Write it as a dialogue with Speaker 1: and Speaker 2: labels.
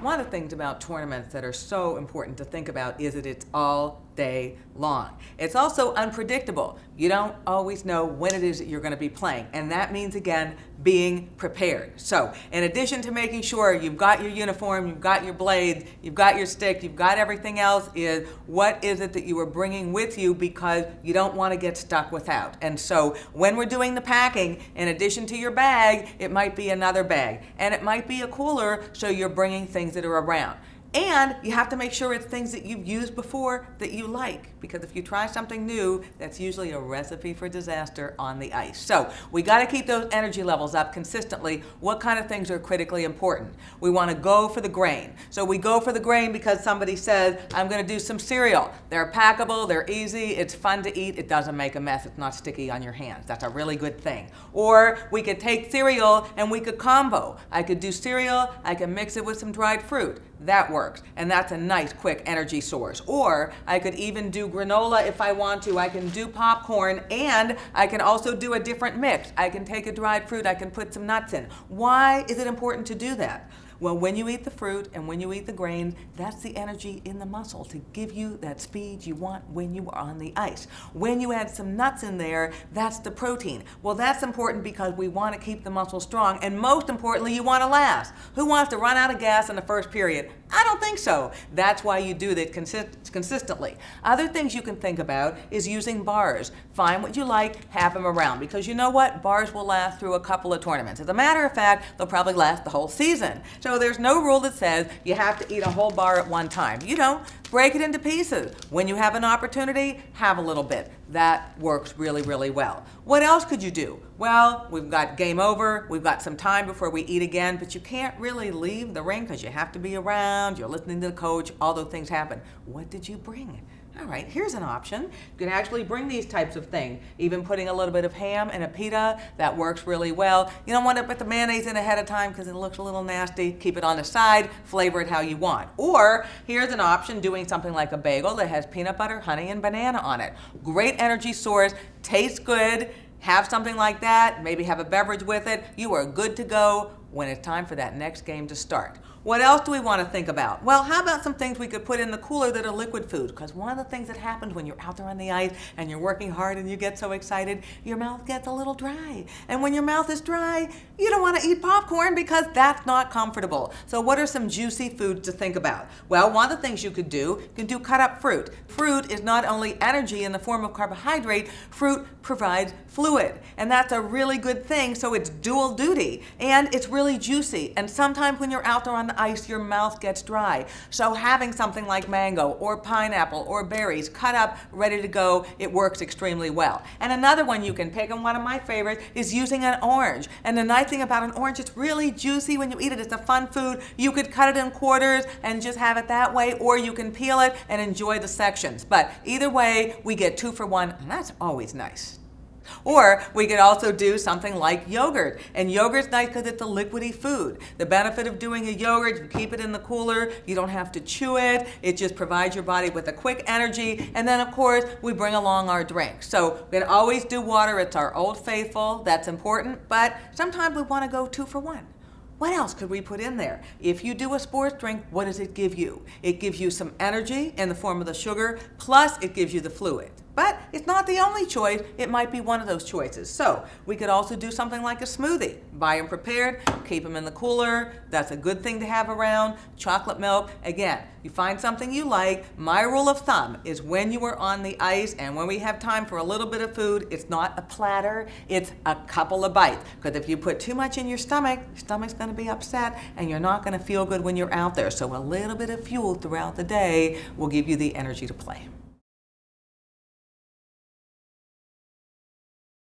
Speaker 1: One of the things about tournaments that are so important to think about is that it's all day long. It's also unpredictable. You don't always know when it is that you're going to be playing, and that means, again, being prepared. So in addition to making sure you've got your uniform, you've got your blades, you've got your stick, you've got everything else, is what is it that you are bringing with you, because you don't want to get stuck without. And so when we're doing the packing, in addition to your bag, it might be another bag, and it might be a cooler, so you're bringing things that are around. And you have to make sure it's things that you've used before that you like, because if you try something new, that's usually a recipe for disaster on the ice. So we got to keep those energy levels up consistently. What kind of things are critically important? We want to go for the grain. So we go for the grain because somebody says, I'm going to do some cereal. They're packable, they're easy, it's fun to eat, it doesn't make a mess, it's not sticky on your hands. That's a really good thing. Or we could take cereal and we could combo. I could do cereal, I can mix it with some dried fruit. That works, and that's a nice quick energy source. Or I could even do granola if I want to. I can do popcorn, and I can also do a different mix. I can take a dried fruit, I can put some nuts in. Why is it important to do that? Well, when you eat the fruit and when you eat the grains, that's the energy in the muscle to give you that speed you want when you are on the ice. When you add some nuts in there, that's the protein. Well, that's important because we want to keep the muscle strong, and most importantly, you want to last. Who wants to run out of gas in the first period? I don't think so. That's why you do that consistently. Other things you can think about is using bars. Find what you like, have them around, because you know what? Bars will last through a couple of tournaments. As a matter of fact, they'll probably last the whole season. So there's no rule that says you have to eat a whole bar at one time. You don't. Break it into pieces. When you have an opportunity, have a little bit. That works really, really well. What else could you do? Well, we've got game over, we've got some time before we eat again, but you can't really leave the ring because you have to be around, you're listening to the coach, all those things happen. What did you bring? All right, here's an option. You can actually bring these types of things. Even putting a little bit of ham and a pita, that works really well. You don't want to put the mayonnaise in ahead of time because it looks a little nasty. Keep it on the side, flavor it how you want. Or here's an option, doing something like a bagel that has peanut butter, honey, and banana on it. Great energy source, tastes good. Have something like that, maybe have a beverage with it. You are good to go when it's time for that next game to start. What else do we want to think about? Well, how about some things we could put in the cooler that are liquid food? Because one of the things that happens when you're out there on the ice and you're working hard and you get so excited, your mouth gets a little dry. And when your mouth is dry, you don't want to eat popcorn because that's not comfortable. So what are some juicy foods to think about? Well, one of the things you can do cut up fruit. Fruit is not only energy in the form of carbohydrate, fruit provides fluid. And that's a really good thing, so it's dual duty. And it's really juicy. And sometimes when you're out there on the ice, your mouth gets dry. So having something like mango or pineapple or berries cut up, ready to go, it works extremely well. And another one you can pick, and one of my favorites, is using an orange. And the nice thing about an orange, it's really juicy when you eat it. It's a fun food. You could cut it in quarters and just have it that way, or you can peel it and enjoy the sections. But either way, we get 2 for 1, and that's always nice. Or we could also do something like yogurt. And yogurt's nice because it's a liquidy food. The benefit of doing a yogurt, you keep it in the cooler, you don't have to chew it, it just provides your body with a quick energy. And then of course, we bring along our drink. So we can always do water, it's our old faithful, that's important, but sometimes we want to go 2 for 1. What else could we put in there? If you do a sports drink, what does it give you? It gives you some energy in the form of the sugar, plus it gives you the fluid. But it's not the only choice, it might be one of those choices. So we could also do something like a smoothie. Buy them prepared, keep them in the cooler, that's a good thing to have around. Chocolate milk, again, you find something you like. My rule of thumb is when you are on the ice and when we have time for a little bit of food, it's not a platter, it's a couple of bites. Because if you put too much in your stomach's gonna be upset and you're not gonna feel good when you're out there. So a little bit of fuel throughout the day will give you the energy to play.